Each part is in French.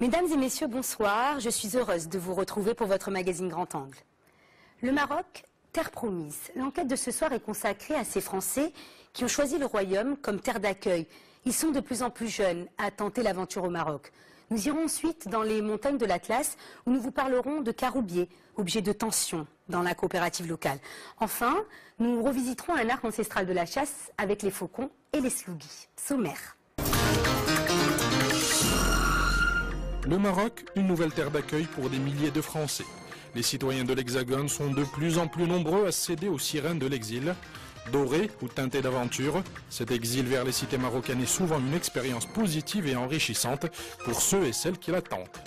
Mesdames et messieurs, bonsoir. Je suis heureuse de vous retrouver pour votre magazine Grand Angle. Le Maroc, terre promise. L'enquête de ce soir est consacrée à ces Français qui ont choisi le royaume comme terre d'accueil. Ils sont de plus en plus jeunes à tenter l'aventure au Maroc. Nous irons ensuite dans les montagnes de l'Atlas où nous vous parlerons de caroubiers, objet de tension dans la coopérative locale. Enfin, nous revisiterons un arc ancestral de la chasse avec les faucons et les slougis. Sommaire. Le Maroc, une nouvelle terre d'accueil pour des milliers de Français. Les citoyens de l'Hexagone sont de plus en plus nombreux à céder aux sirènes de l'exil. Doré ou teinté d'aventure, cet exil vers les cités marocaines est souvent une expérience positive et enrichissante pour ceux et celles qui la tentent.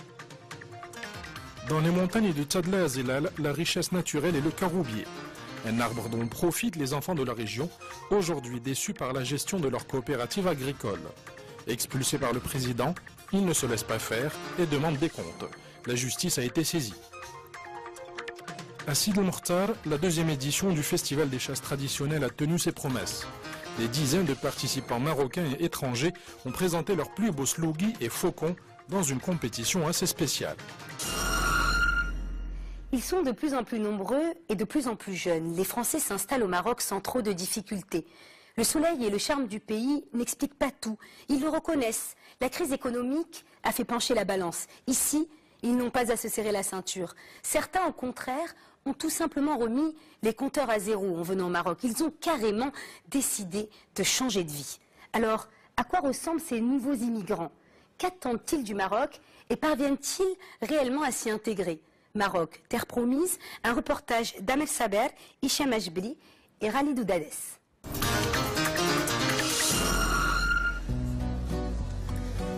Dans les montagnes du Tchadla à Zélal, la richesse naturelle est le caroubier. Un arbre dont profitent les enfants de la région, aujourd'hui déçus par la gestion de leur coopérative agricole. Expulsés par le président, ils ne se laissent pas faire et demandent des comptes. La justice a été saisie. À Sid el-Mokhtar, la deuxième édition du Festival des chasses traditionnelles a tenu ses promesses. Des dizaines de participants marocains et étrangers ont présenté leurs plus beaux slougis et faucons dans une compétition assez spéciale. Ils sont de plus en plus nombreux et de plus en plus jeunes. Les Français s'installent au Maroc sans trop de difficultés. Le soleil et le charme du pays n'expliquent pas tout. Ils le reconnaissent. La crise économique a fait pencher la balance. Ici, ils n'ont pas à se serrer la ceinture. Certains, au contraire, ont tout simplement remis les compteurs à zéro en venant au Maroc. Ils ont carrément décidé de changer de vie. Alors, à quoi ressemblent ces nouveaux immigrants? Qu'attendent-ils du Maroc et parviennent-ils réellement à s'y intégrer? Maroc, terre promise, un reportage d'Amel Saber, Hicham Ajbli et Ralid Oudades.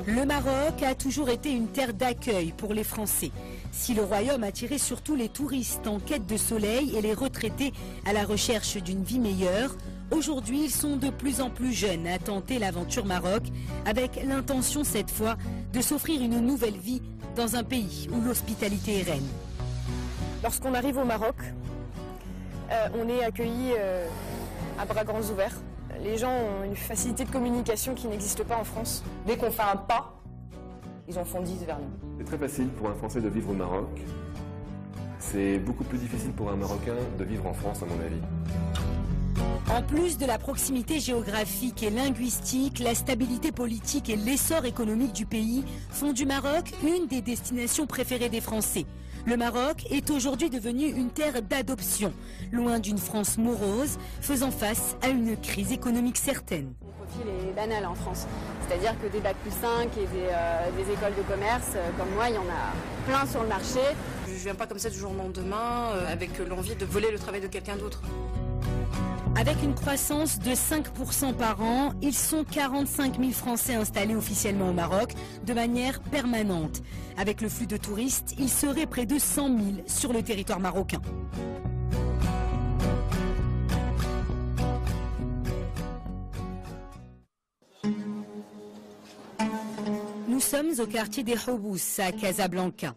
Le Maroc a toujours été une terre d'accueil pour les Français. Si le royaume attirait surtout les touristes en quête de soleil et les retraités à la recherche d'une vie meilleure, aujourd'hui ils sont de plus en plus jeunes à tenter l'aventure Maroc, avec l'intention cette fois de s'offrir une nouvelle vie dans un pays où l'hospitalité est reine. Lorsqu'on arrive au Maroc, on est accueilli à bras grands ouverts. Les gens ont une facilité de communication qui n'existe pas en France. Dès qu'on fait un pas, ils en font 10 vers nous. C'est très facile pour un Français de vivre au Maroc. C'est beaucoup plus difficile pour un Marocain de vivre en France, à mon avis. En plus de la proximité géographique et linguistique, la stabilité politique et l'essor économique du pays font du Maroc une des destinations préférées des Français. Le Maroc est aujourd'hui devenu une terre d'adoption, loin d'une France morose, faisant face à une crise économique certaine. Le profil est banal en France, c'est-à-dire que des Bac+5 et des écoles de commerce, comme moi, il y en a plein sur le marché. Je ne viens pas comme ça du jour au lendemain, avec l'envie de voler le travail de quelqu'un d'autre. Avec une croissance de 5% par an, ils sont 45 000 Français installés officiellement au Maroc de manière permanente. Avec le flux de touristes, il serait près de 100 000 sur le territoire marocain. Nous sommes au quartier des Houbous à Casablanca.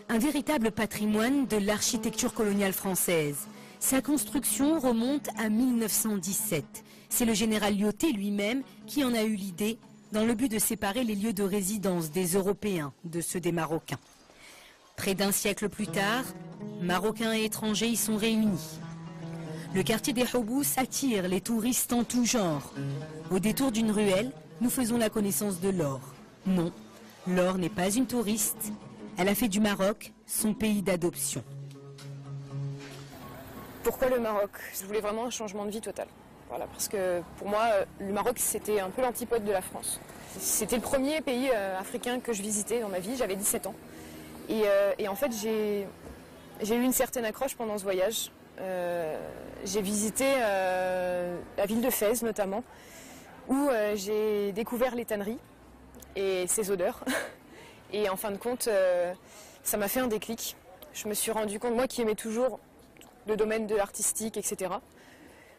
Un véritable patrimoine de l'architecture coloniale française. Sa construction remonte à 1917. C'est le général Lyautey lui-même qui en a eu l'idée dans le but de séparer les lieux de résidence des Européens de ceux des Marocains. Près d'un siècle plus tard, Marocains et étrangers y sont réunis. Le quartier des Houbous attire les touristes en tout genre. Au détour d'une ruelle, nous faisons la connaissance de Laure. Non, Laure n'est pas une touriste. Elle a fait du Maroc son pays d'adoption. Pourquoi le Maroc? Je voulais vraiment un changement de vie total. Voilà, parce que pour moi, le Maroc, c'était un peu l'antipode de la France. C'était le premier pays africain que je visitais dans ma vie, j'avais 17 ans. Et en fait, j'ai eu une certaine accroche pendant ce voyage. J'ai visité la ville de Fès notamment, où j'ai découvert les tanneries et ses odeurs. Et en fin de compte, ça m'a fait un déclic. Je me suis rendu compte, moi qui aimais toujours le domaine de l'artistique, etc.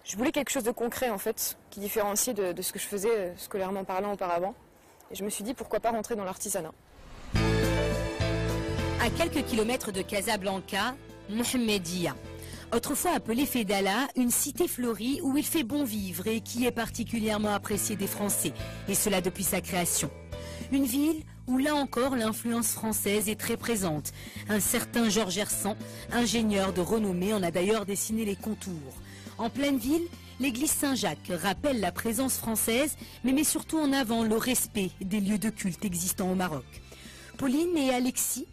Je voulais quelque chose de concret en fait, qui différenciait de ce que je faisais scolairement parlant auparavant. Et je me suis dit pourquoi pas rentrer dans l'artisanat. À quelques kilomètres de Casablanca, Mohammedia. Autrefois appelée Fedala, une cité fleurie où il fait bon vivre et qui est particulièrement appréciée des Français, et cela depuis sa création. Une ville où là encore l'influence française est très présente. Un certain Georges Hersan, ingénieur de renommée, en a d'ailleurs dessiné les contours. En pleine ville, l'église Saint-Jacques rappelle la présence française, mais met surtout en avant le respect des lieux de culte existants au Maroc. Pauline et Alexis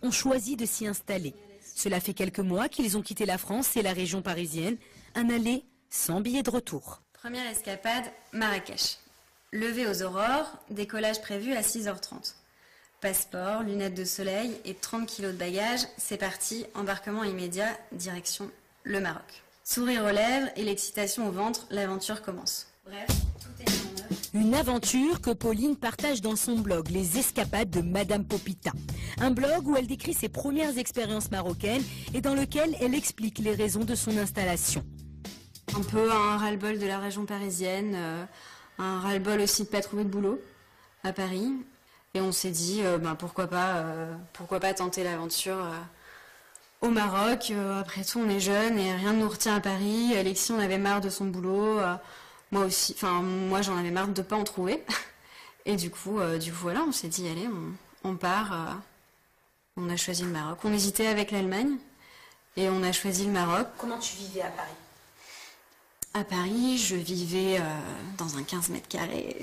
ont choisi de s'y installer. Cela fait quelques mois qu'ils ont quitté la France et la région parisienne, un aller sans billet de retour. Première escapade, Marrakech. Levé aux aurores, décollage prévu à 6h30. Passeport, lunettes de soleil et 30 kilos de bagages, c'est parti, embarquement immédiat, direction le Maroc. Sourire aux lèvres et l'excitation au ventre, l'aventure commence. Bref, tout est mis en œuvre. Une aventure que Pauline partage dans son blog, Les Escapades de Madame Popita. Un blog où elle décrit ses premières expériences marocaines et dans lequel elle explique les raisons de son installation. Un peu un ras-le-bol de la région parisienne, un ras-le-bol aussi de pas trouver de boulot à Paris. Et on s'est dit, pourquoi pas tenter l'aventure au Maroc. Après tout, on est jeunes et rien ne nous retient à Paris. Alexis, on avait marre de son boulot. Moi aussi, moi j'en avais marre de ne pas en trouver. Et du coup voilà, on s'est dit, allez, on part. On a choisi le Maroc. On hésitait avec l'Allemagne et on a choisi le Maroc. Comment tu vivais à Paris ? À Paris, je vivais dans un 15 mètres carrés.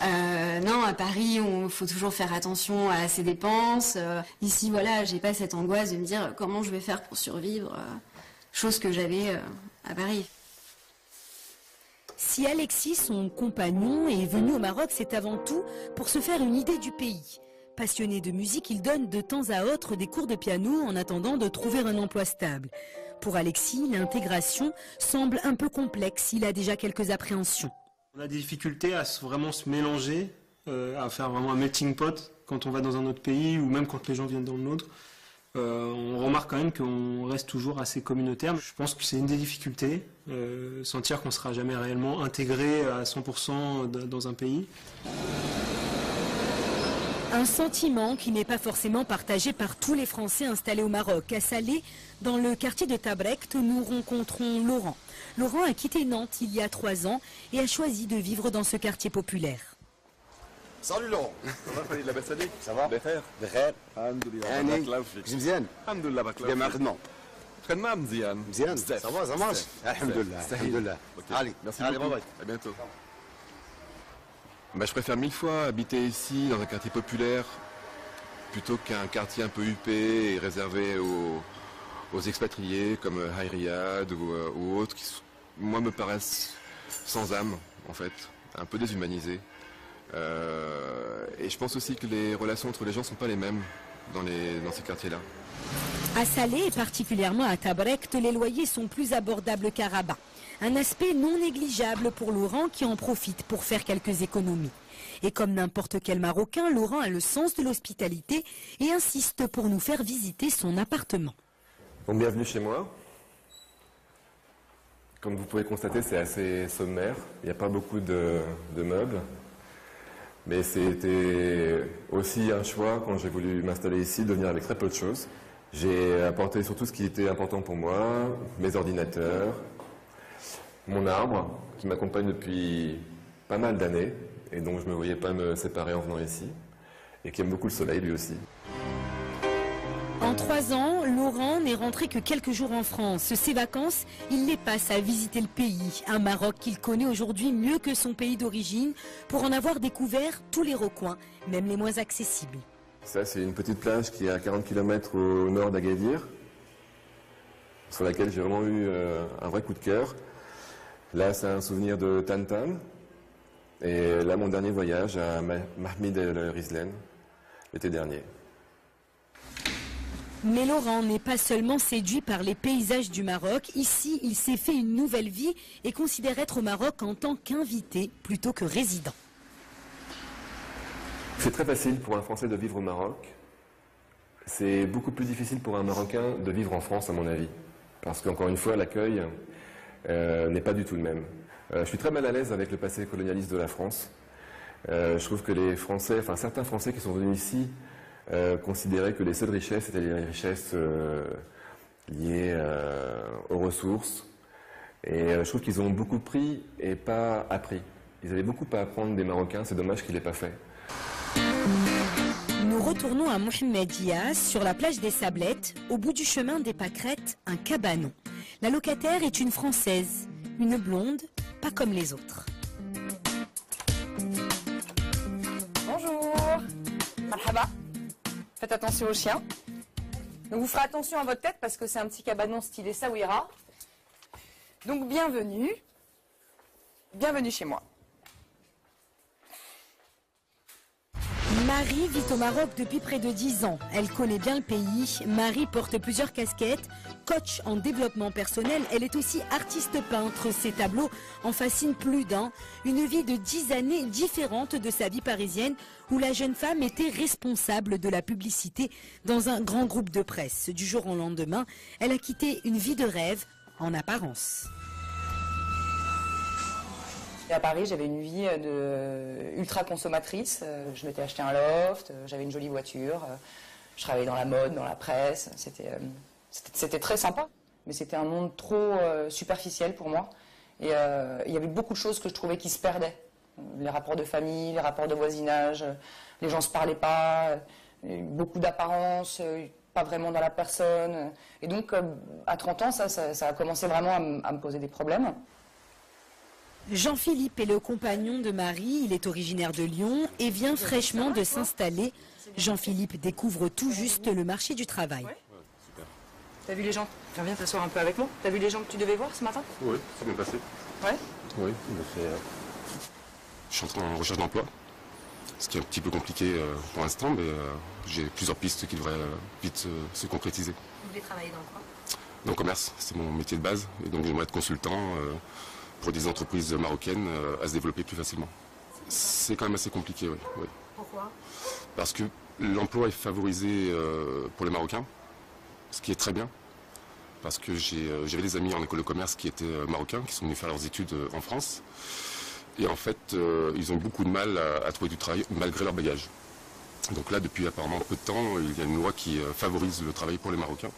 Non, à Paris, il faut toujours faire attention à ses dépenses. Ici, voilà, j'ai pas cette angoisse de me dire comment je vais faire pour survivre, chose que j'avais à Paris. Si Alexis, son compagnon, est venu au Maroc, c'est avant tout pour se faire une idée du pays. Passionné de musique, il donne de temps à autre des cours de piano en attendant de trouver un emploi stable. Pour Alexis, l'intégration semble un peu complexe, il a déjà quelques appréhensions. On a des difficultés à vraiment se mélanger, à faire vraiment un melting pot quand on va dans un autre pays ou même quand les gens viennent dans le nôtre. On remarque quand même qu'on reste toujours assez communautaire. Je pense que c'est une des difficultés, sentir qu'on ne sera jamais réellement intégré à 100% dans un pays. Un sentiment qui n'est pas forcément partagé par tous les Français installés au Maroc. À Salé, dans le quartier de Tabrekt, nous rencontrons Laurent. Laurent a quitté Nantes il y a 3 ans et a choisi de vivre dans ce quartier populaire. Salut Laurent. Ça va, Khalid Labassali? Ça va? بخير. بخير. الحمد لله. يعني بارك الله فيك. مزيان. الحمد لله بارك كيف الله معك فيك. خدمة؟ خدمة مزيان. مزيان. بزاف. Ça va, ça marche. الحمد لله. الحمد لله. Allez, Merci allez, beaucoup. bye bye. À bientôt. Je préfère 1000 fois habiter ici, dans un quartier populaire, plutôt qu'un quartier un peu huppé et réservé aux expatriés comme High Riyad ou autres qui, moi, me paraissent sans âme, en fait, un peu déshumanisés. Et je pense aussi que les relations entre les gens ne sont pas les mêmes dans ces quartiers-là. À Salé et particulièrement à Tabrekt, les loyers sont plus abordables qu'à Rabat. Un aspect non négligeable pour Laurent qui en profite pour faire quelques économies. Et comme n'importe quel Marocain, Laurent a le sens de l'hospitalité et insiste pour nous faire visiter son appartement. Bon, bienvenue chez moi. Comme vous pouvez constater, c'est assez sommaire. Il n'y a pas beaucoup de meubles. Mais c'était aussi un choix, quand j'ai voulu m'installer ici, de venir avec très peu de choses. J'ai apporté surtout ce qui était important pour moi, mes ordinateurs, mon arbre, qui m'accompagne depuis pas mal d'années, et donc je ne me voyais pas me séparer en venant ici, et qui aime beaucoup le soleil lui aussi. En 3 ans, Laurent n'est rentré que quelques jours en France. Ses vacances, il les passe à visiter le pays, un Maroc qu'il connaît aujourd'hui mieux que son pays d'origine, pour en avoir découvert tous les recoins, même les moins accessibles. Ça, c'est une petite plage qui est à 40 km au nord d'Agadir, sur laquelle j'ai vraiment eu un vrai coup de cœur. Là, c'est un souvenir de Tantan. Et là, mon dernier voyage à Mahmid El Rizlen, l'été dernier. Mais Laurent n'est pas seulement séduit par les paysages du Maroc. Ici, il s'est fait une nouvelle vie et considère être au Maroc en tant qu'invité plutôt que résident. C'est très facile pour un Français de vivre au Maroc. C'est beaucoup plus difficile pour un Marocain de vivre en France, à mon avis. Parce qu'encore une fois, l'accueil n'est pas du tout le même. Je suis très mal à l'aise avec le passé colonialiste de la France. Je trouve que les Français, enfin certains Français qui sont venus ici, considéraient que les seules richesses étaient les richesses liées aux ressources. Et je trouve qu'ils ont beaucoup pris et pas appris. Ils avaient beaucoup à apprendre des Marocains, c'est dommage qu'ils ne l'aient pas fait. Retournons à Mohammedia, sur la plage des Sablettes, au bout du chemin des Pâquerettes, un cabanon. La locataire est une Française, une blonde, pas comme les autres. Bonjour. Marhaba. Faites attention aux chiens. Donc vous ferez attention à votre tête parce que c'est un petit cabanon stylé Saouira. Donc bienvenue. Bienvenue chez moi. Marie vit au Maroc depuis près de 10 ans. Elle connaît bien le pays. Marie porte plusieurs casquettes. Coach en développement personnel, elle est aussi artiste peintre. Ses tableaux en fascinent plus d'un. Une vie de 10 années différente de sa vie parisienne où la jeune femme était responsable de la publicité dans un grand groupe de presse. Du jour au lendemain, elle a quitté une vie de rêve en apparence. Et à Paris, j'avais une vie ultra consommatrice. Je m'étais acheté un loft, j'avais une jolie voiture, je travaillais dans la mode, dans la presse. C'était très sympa, mais c'était un monde trop superficiel pour moi. Et il y avait beaucoup de choses que je trouvais qui se perdaient. Les rapports de famille, les rapports de voisinage, les gens ne se parlaient pas, beaucoup d'apparence, pas vraiment dans la personne. Et donc, à 30 ans, ça a commencé vraiment à me poser des problèmes. Jean-Philippe est le compagnon de Marie, il est originaire de Lyon et vient fraîchement de s'installer. Jean-Philippe découvre tout juste le marché du travail. Ouais. Super. T'as vu les gens? Viens t'asseoir un peu avec moi. T'as vu les gens que tu devais voir ce matin? Oui, c'est bien passé. Ouais. Oui, je suis en recherche d'emploi, ce qui est un petit peu compliqué pour l'instant, mais j'ai plusieurs pistes qui devraient vite se concrétiser. Vous voulez travailler dans quoi? Dans le commerce, c'est mon métier de base, et donc j'aimerais être consultant pour des entreprises marocaines à se développer plus facilement. C'est quand même assez compliqué, oui. Pourquoi? Parce que l'emploi est favorisé pour les Marocains, ce qui est très bien. Parce que j'avais des amis en école de commerce qui étaient marocains, qui sont venus faire leurs études en France. Et en fait, ils ont beaucoup de mal à trouver du travail malgré leur bagage. Donc là, depuis apparemment peu de temps, il y a une loi qui favorise le travail pour les Marocains.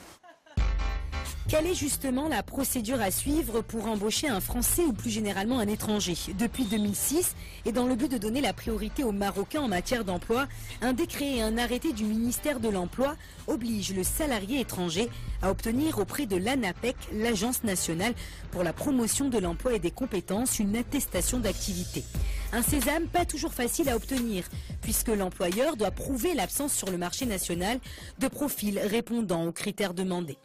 Quelle est justement la procédure à suivre pour embaucher un Français ou plus généralement un étranger? Depuis 2006, et dans le but de donner la priorité aux Marocains en matière d'emploi, un décret et un arrêté du ministère de l'Emploi obligent le salarié étranger à obtenir auprès de l'ANAPEC, l'Agence nationale pour la promotion de l'emploi et des compétences, une attestation d'activité. Un sésame pas toujours facile à obtenir, puisque l'employeur doit prouver l'absence sur le marché national de profils répondant aux critères demandés.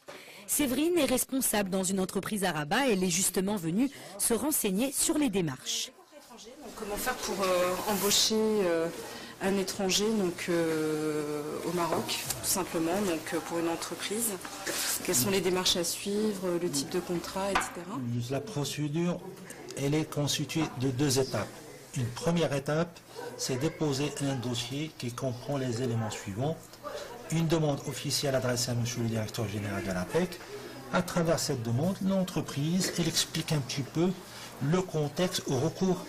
Séverine est responsable dans une entreprise à Rabat. Elle est justement venue se renseigner sur les démarches. Comment faire pour embaucher un étranger au Maroc, tout simplement, pour une entreprise? Quelles sont les démarches à suivre, le type de contrat, etc. La procédure, elle est constituée de 2 étapes. Une première étape, c'est déposer un dossier qui comprend les éléments suivants. Une demande officielle adressée à M. le directeur général de l'APEC. À travers cette demande, l'entreprise, elle explique un petit peu le contexte au recours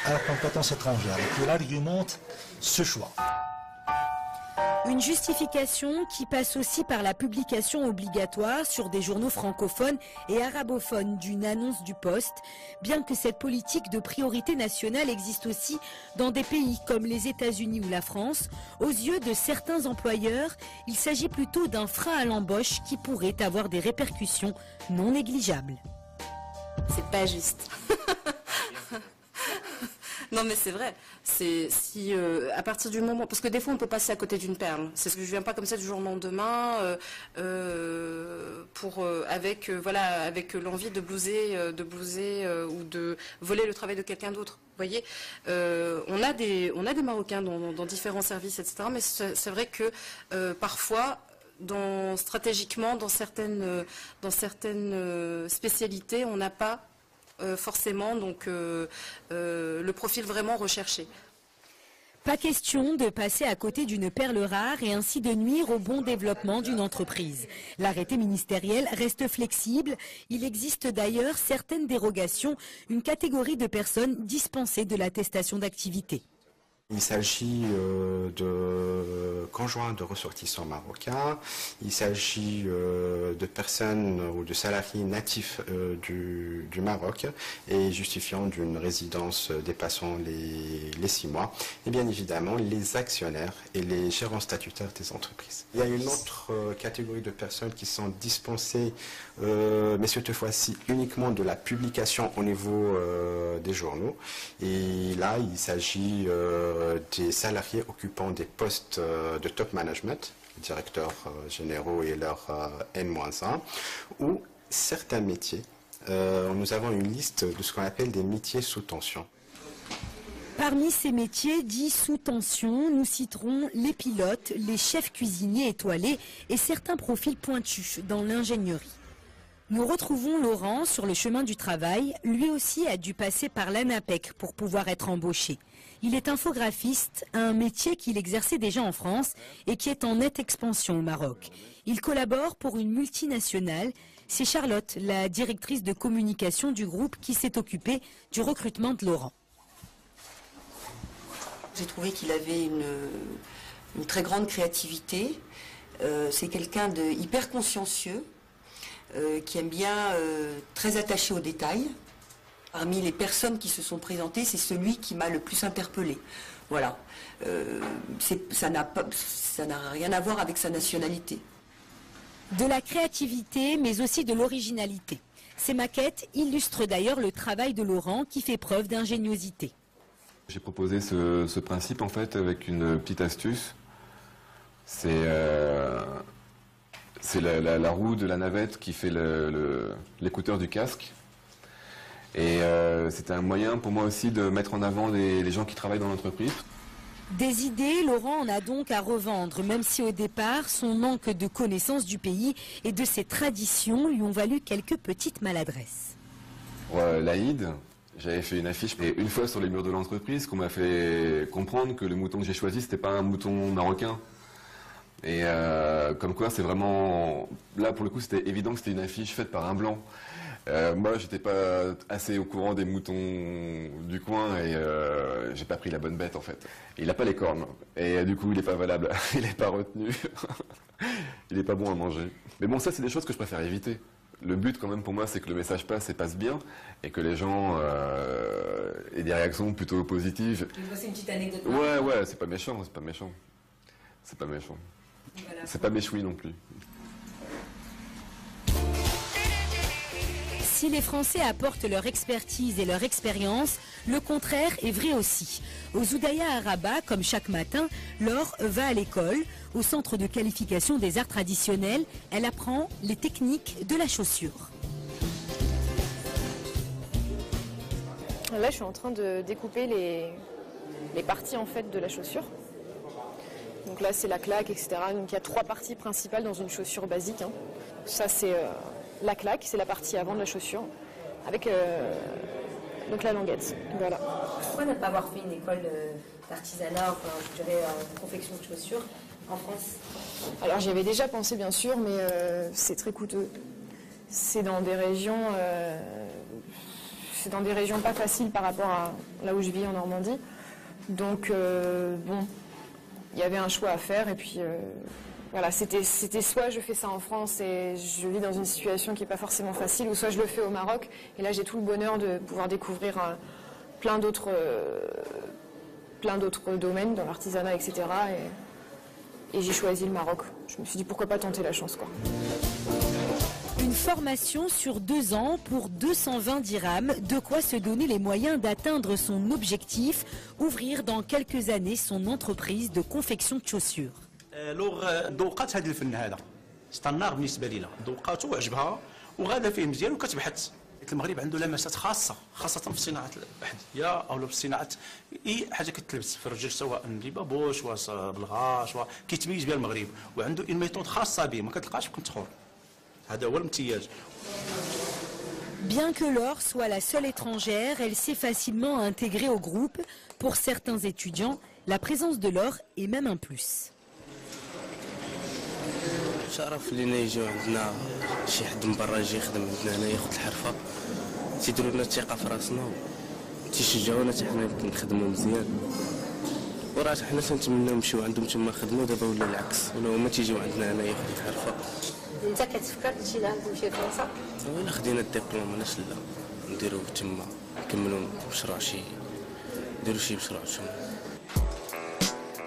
à la compétence étrangère. Et elle argumente ce choix. Une justification qui passe aussi par la publication obligatoire sur des journaux francophones et arabophones d'une annonce du poste, bien que cette politique de priorité nationale existe aussi dans des pays comme les États-Unis ou la France. Aux yeux de certains employeurs, il s'agit plutôt d'un frein à l'embauche qui pourrait avoir des répercussions non négligeables. C'est pas juste. Non mais c'est vrai, c'est si à partir du moment, parce que des fois on peut passer à côté d'une perle. C'est ce que je viens pas comme ça du jour au lendemain avec l'envie de blouser ou de voler le travail de quelqu'un d'autre. Vous voyez, on a des Marocains dans différents services, etc. Mais c'est vrai que parfois, stratégiquement, dans certaines spécialités, on n'a pas forcément le profil vraiment recherché. Pas question de passer à côté d'une perle rare et ainsi de nuire au bon développement d'une entreprise. L'arrêté ministériel reste flexible. Il existe d'ailleurs certaines dérogations, une catégorie de personnes dispensées de l'attestation d'activité. Il s'agit de conjoints de ressortissants marocains, il s'agit de personnes ou de salariés natifs du Maroc et justifiant d'une résidence dépassant les 6 mois, et bien évidemment les actionnaires et les gérants statutaires des entreprises. Il y a une autre catégorie de personnes qui sont dispensées, mais cette fois-ci uniquement de la publication au niveau des journaux, et là il s'agit des salariés occupant des postes de top management, directeurs généraux et leur N-1, ou certains métiers. Nous avons une liste de ce qu'on appelle des métiers sous tension. Parmi ces métiers dits sous tension, nous citerons les pilotes, les chefs cuisiniers étoilés et certains profils pointus dans l'ingénierie. Nous retrouvons Laurent sur le chemin du travail. Lui aussi a dû passer par l'ANAPEC pour pouvoir être embauché. Il est infographiste, un métier qu'il exerçait déjà en France et qui est en nette expansion au Maroc. Il collabore pour une multinationale. C'est Charlotte, la directrice de communication du groupe, qui s'est occupée du recrutement de Laurent. J'ai trouvé qu'il avait une très grande créativité. C'est quelqu'un de hyper consciencieux, qui aime bien, très attaché aux détails. Parmi les personnes qui se sont présentées, c'est celui qui m'a le plus interpellée. Voilà. Ça n'a rien à voir avec sa nationalité. De la créativité, mais aussi de l'originalité. Ces maquettes illustrent d'ailleurs le travail de Laurent, qui fait preuve d'ingéniosité. J'ai proposé ce principe en fait avec une petite astuce. C'est la roue de la navette qui fait l'écouteur du casque. Et c'était un moyen pour moi aussi de mettre en avant les gens qui travaillent dans l'entreprise. Des idées, Laurent en a donc à revendre, même si au départ, son manque de connaissance du pays et de ses traditions lui ont valu quelques petites maladresses. Pour l'Aïd, j'avais fait une affiche et une fois sur les murs de l'entreprise qu'on m'a fait comprendre que le mouton que j'ai choisi, c'était pas un mouton marocain. Et comme quoi, c'est vraiment... Là, pour le coup, c'était évident que c'était une affiche faite par un blanc. Moi, j'étais pas assez au courant des moutons du coin et j'ai pas pris la bonne bête, en fait. Il a pas les cornes. Et du coup, il est pas valable. Il est pas retenu. Il est pas bon à manger. Mais bon, ça, c'est des choses que je préfère éviter. Le but, quand même, pour moi, c'est que le message passe et passe bien et que les gens aient des réactions plutôt positives. C'est une petite anecdote. Ouais, c'est pas méchant, c'est pas méchant. C'est pas méchant. Voilà. C'est pas méchoui non plus. Si les Français apportent leur expertise et leur expérience, le contraire est vrai aussi. Au Zoudaïa à Rabat, comme chaque matin, Laure va à l'école. Au centre de qualification des arts traditionnels, elle apprend les techniques de la chaussure. Là, je suis en train de découper les parties en fait de la chaussure. Donc là, c'est la claque, etc. Donc il y a 3 parties principales dans une chaussure basique. Hein. Ça, c'est la claque, c'est la partie avant de la chaussure, avec donc la languette. Voilà. Pourquoi ne pas avoir fait une école d'artisanat, enfin, je dirais confection de chaussures en France? Alors j'y avais déjà pensé, bien sûr, mais c'est très coûteux. C'est dans des régions pas faciles par rapport à là où je vis en Normandie. Donc bon, il y avait un choix à faire et puis voilà, c'était soit je fais ça en France et je vis dans une situation qui n'est pas forcément facile, ou soit je le fais au Maroc et là j'ai tout le bonheur de pouvoir découvrir plein d'autres domaines dans l'artisanat, etc. Et j'ai choisi le Maroc. Je me suis dit pourquoi pas tenter la chance, quoi. Une formation sur 2 ans pour 220 dirhams, de quoi se donner les moyens d'atteindre son objectif, ouvrir dans quelques années son entreprise de confection de chaussures. ذوقات هذا الفن هذا ستاندار بالنسبه لينا ذوقاته وعجبها وغادا فيه مزيان وكتبحث. المغرب عنده لمسات خاصه في صناعه الاحذيه او في صناعه اي حاجه كتلبس في الرجل، سواء بابوش ولا بالغاش كيتميز بها المغرب، وعنده اون ميثود خاصه به ما كتلقاش في كنتخور. هذا هو الامتياز. Bien que Laure soit la seule étrangère, elle s'est facilement intégrée au groupe. Pour certains étudiants, la présence de Laure est même un plus. شرف لينا يجيو عندنا شي حد من برا يجي يخدم عندنا هنا ياخذ الحرفه، تيديروا لنا الثقه في راسنا، تيشجعونا حتى حنا نخدموا مزيان. وراه حنا تنتمناو نمشيو عندهم تما خدمه ودابا ولا العكس ولا هما تيجيو عندنا هنايا خديت عارفه. انت كتفكر تمشي لعندهم تمشي لفرنسا؟ ولا خدينا الدبلوم علاش لا نديرو تما نكملوا مشروع نديرو شي مشروع تما.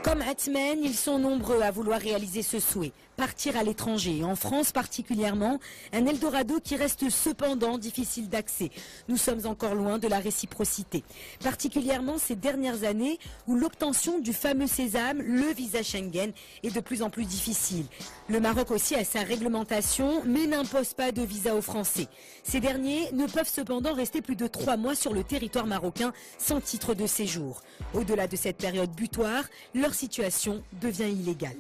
Comme Atman, ils sont nombreux à vouloir réaliser ce souhait, partir à l'étranger, en France particulièrement, un Eldorado qui reste cependant difficile d'accès. Nous sommes encore loin de la réciprocité, particulièrement ces dernières années où l'obtention du fameux sésame, le visa Schengen, est de plus en plus difficile. Le Maroc aussi a sa réglementation, mais n'impose pas de visa aux Français. Ces derniers ne peuvent cependant rester plus de 3 mois sur le territoire marocain sans titre de séjour. Au-delà de cette période butoir, leur situation devient illégale.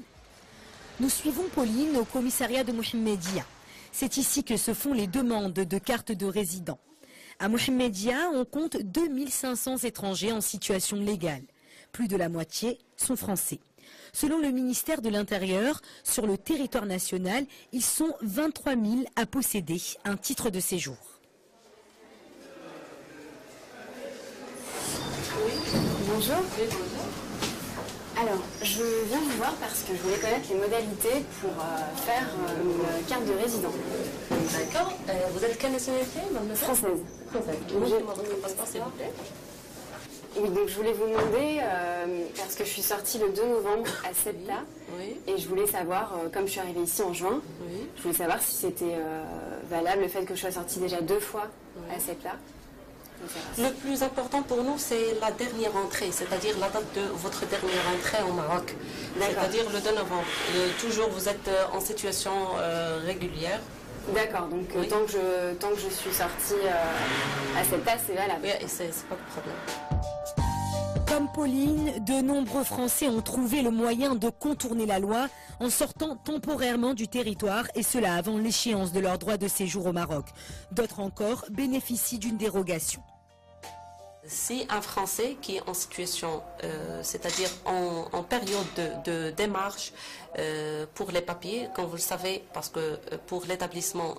Nous suivons Pauline au commissariat de Mohammedia. C'est ici que se font les demandes de cartes de résident. À Mohammedia, on compte 2500 étrangers en situation légale. Plus de la moitié sont français. Selon le ministère de l'Intérieur, sur le territoire national, ils sont 23 000 à posséder un titre de séjour. Bonjour. Alors, je viens vous voir parce que je voulais connaître les modalités pour faire une carte de résident. D'accord. Vous êtes quelle nationalité, mademoiselle? Française. Française. Vous pouvez me donner votre passeport, s'il vous plaît? Oui, donc je voulais vous demander, parce que je suis sortie le 2 novembre à Ceuta, et je voulais savoir, comme je suis arrivée ici en juin, je voulais savoir si c'était valable le fait que je sois sortie déjà 2 fois à Ceuta. Le plus important pour nous, c'est la dernière entrée, c'est-à-dire la date de votre dernière entrée au Maroc, c'est-à-dire le 2 novembre. Toujours, vous êtes en situation régulière. D'accord, donc tant que je suis sortie à Ceuta, c'est valable. Oui, c'est pas de problème. Comme Pauline, de nombreux Français ont trouvé le moyen de contourner la loi en sortant temporairement du territoire, et cela avant l'échéance de leur droit de séjour au Maroc. D'autres encore bénéficient d'une dérogation. Si un Français qui est en situation, c'est-à-dire en période de démarche pour les papiers, comme vous le savez, parce que pour l'établissement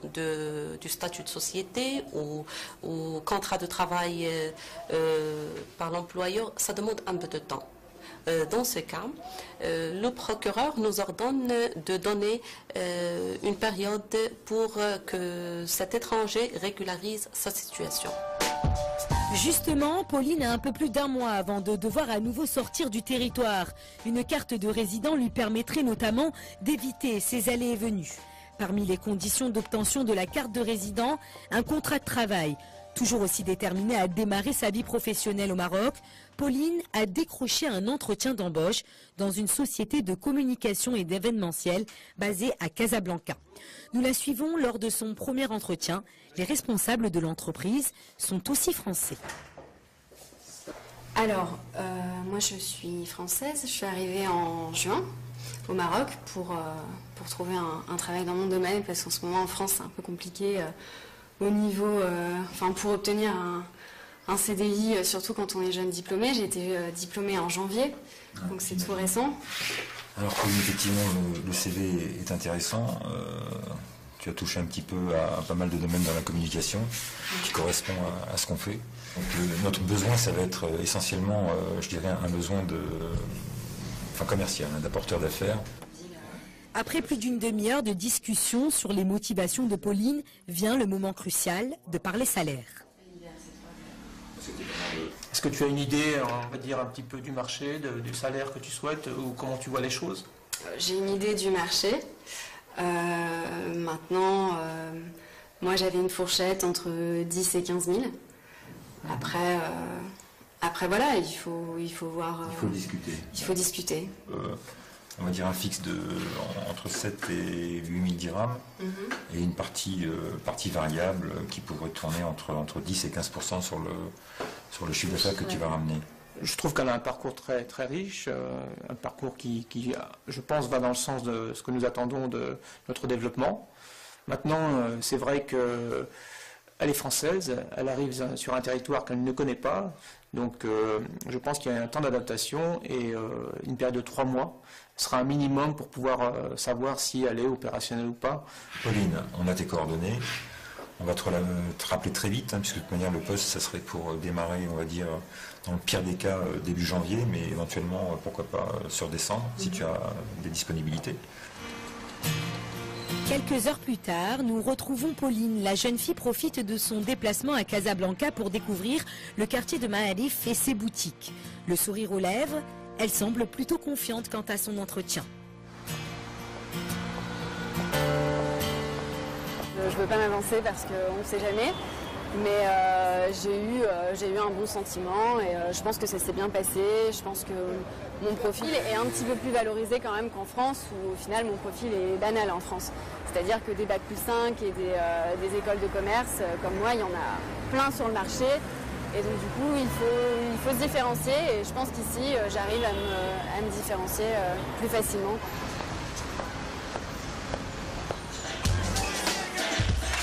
du statut de société ou contrat de travail par l'employeur, ça demande un peu de temps. Dans ce cas, le procureur nous ordonne de donner une période pour que cet étranger régularise sa situation. Justement, Pauline a un peu plus d'1 mois avant de devoir à nouveau sortir du territoire. Une carte de résident lui permettrait notamment d'éviter ses allées et venues. Parmi les conditions d'obtention de la carte de résident, un contrat de travail. Toujours aussi déterminée à démarrer sa vie professionnelle au Maroc, Pauline a décroché un entretien d'embauche dans une société de communication et d'événementiel basée à Casablanca. Nous la suivons lors de son premier entretien. Les responsables de l'entreprise sont aussi français. Alors, moi je suis française, je suis arrivée en juin au Maroc pour trouver un travail dans mon domaine, parce qu'en ce moment en France c'est un peu compliqué au niveau, pour obtenir un CDI, surtout quand on est jeune diplômé. J'ai été diplômée en janvier, donc c'est tout récent. Alors oui, effectivement, le CV est intéressant. Tu as touché un petit peu à pas mal de domaines dans la communication qui correspond à ce qu'on fait. Donc, notre besoin, ça va être essentiellement, je dirais, un besoin commercial, d'apporteur d'affaires. Après plus d'une demi-heure de discussion sur les motivations de Pauline, vient le moment crucial de parler salaire. Est-ce que tu as une idée, on va dire, un petit peu du marché, du salaire que tu souhaites, ou comment tu vois les choses? J'ai une idée du marché. Maintenant, moi j'avais une fourchette entre 10 et 15 000. Après voilà, il faut voir. Il faut discuter. Il faut discuter. On va dire un fixe entre 7 et 8 000 dirhams, et une partie variable qui pourrait tourner entre 10 et 15% sur le chiffre d'affaires que tu vas ramener. Je trouve qu'elle a un parcours très, très riche, un parcours qui, je pense, va dans le sens de ce que nous attendons de notre développement. Maintenant, c'est vrai qu'elle est française, elle arrive sur un territoire qu'elle ne connaît pas, donc je pense qu'il y a un temps d'adaptation, et une période de 3 mois sera un minimum pour pouvoir savoir si elle est opérationnelle ou pas. Pauline, on a tes coordonnées. On va te rappeler très vite, puisque de toute manière le poste, ça serait pour démarrer, on va dire, dans le pire des cas, début janvier, mais éventuellement, pourquoi pas, sur décembre, si tu as des disponibilités. Quelques heures plus tard, nous retrouvons Pauline. La jeune fille profite de son déplacement à Casablanca pour découvrir le quartier de Maarif et ses boutiques. Le sourire aux lèvres, elle semble plutôt confiante quant à son entretien. Je ne veux pas m'avancer parce qu'on ne sait jamais, mais j'ai eu un bon sentiment et je pense que ça s'est bien passé. Je pense que mon profil est un petit peu plus valorisé quand même qu'en France, où au final mon profil est banal en France. C'est-à-dire que des Bac plus 5 et des écoles de commerce comme moi, il y en a plein sur le marché. Et donc du coup, il faut se différencier et je pense qu'ici, j'arrive à me différencier plus facilement.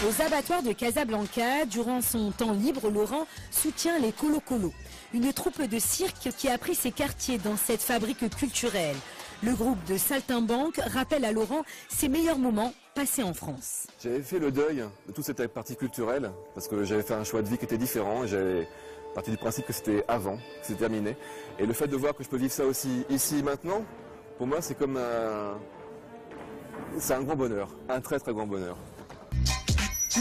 Aux abattoirs de Casablanca, durant son temps libre, Laurent soutient les Colo-Colo, une troupe de cirque qui a pris ses quartiers dans cette fabrique culturelle. Le groupe de Saltimbanque rappelle à Laurent ses meilleurs moments passés en France. J'avais fait le deuil de toute cette partie culturelle, parce que j'avais fait un choix de vie qui était différent, et j'avais parti du principe que c'était avant, que c'était terminé. Et le fait de voir que je peux vivre ça aussi ici, maintenant, pour moi c'est comme c'est un grand bonheur, un très très grand bonheur.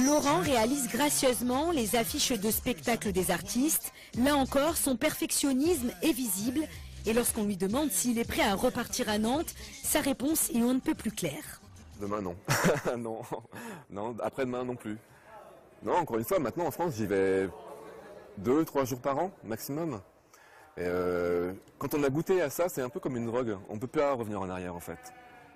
Laurent réalise gracieusement les affiches de spectacles des artistes. Là encore, son perfectionnisme est visible. Et lorsqu'on lui demande s'il est prêt à repartir à Nantes, sa réponse est on ne peut plus claire. Demain, non. Non. Non, après-demain, non plus. Non, encore une fois, maintenant en France, j'y vais 2-3 jours par an, maximum. Et quand on a goûté à ça, c'est un peu comme une drogue. On ne peut pas revenir en arrière, en fait.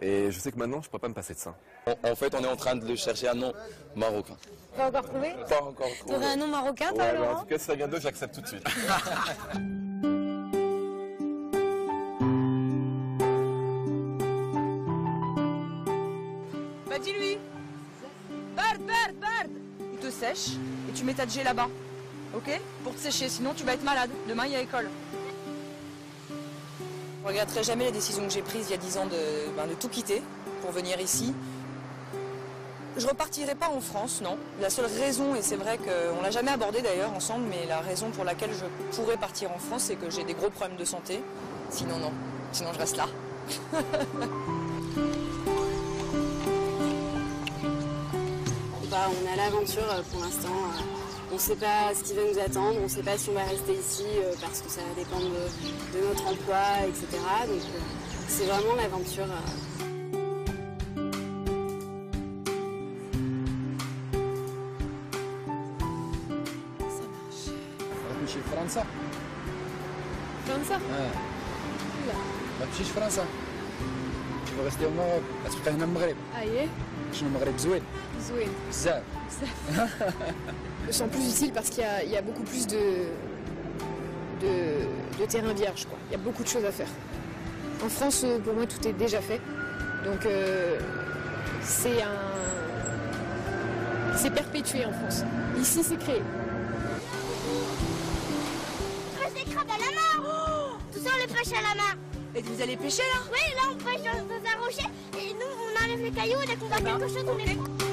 Et je sais que maintenant, je ne pourrais pas me passer de ça. En fait, on est en train de chercher un nom marocain. Pas encore trouvé? Pas encore trouvé. Tu aurais un nom marocain, toi, Laurent? En tout cas, si ça vient d'eux, j'accepte tout de suite. Bah dis-lui. Bard. Il te sèche et tu mets ta G là-bas. Ok? Pour te sécher, sinon tu vas être malade. Demain, il y a école. Je ne regretterai jamais la décision que j'ai prise il y a 10 ans de tout quitter pour venir ici. Je ne repartirai pas en France, non. La seule raison, et c'est vrai qu'on ne l'a jamais abordé d'ailleurs ensemble, mais la raison pour laquelle je pourrais partir en France, c'est que j'ai des gros problèmes de santé. Sinon, non. Sinon, je reste là. On est à l'aventure pour l'instant. On ne sait pas ce qui va nous attendre, on ne sait pas si on va rester ici parce que ça va dépendre de notre emploi, etc. Donc c'est vraiment l'aventure. Ça marche. تمشي لفرنسا؟ فرنسا؟ ما تمشيش فرنسا. Tu veux rester au Maroc, غتبقى هنا المغرب. اييه. شنو المغرب زوين؟ زوين. بزاف. Je me sens plus utile parce qu'il y a beaucoup plus de terrain vierge, quoi. Il y a beaucoup de choses à faire. En France, pour moi, tout est déjà fait. Donc, c'est perpétué en France. Ici, c'est créé. Pêche des crabes à la main. Oh, tout ça, on les pêche à la main. Et vous allez pêcher là? Oui, là, on pêche dans un rocher et nous, on enlève les cailloux et dès qu'on voit quelque chose, on les prend.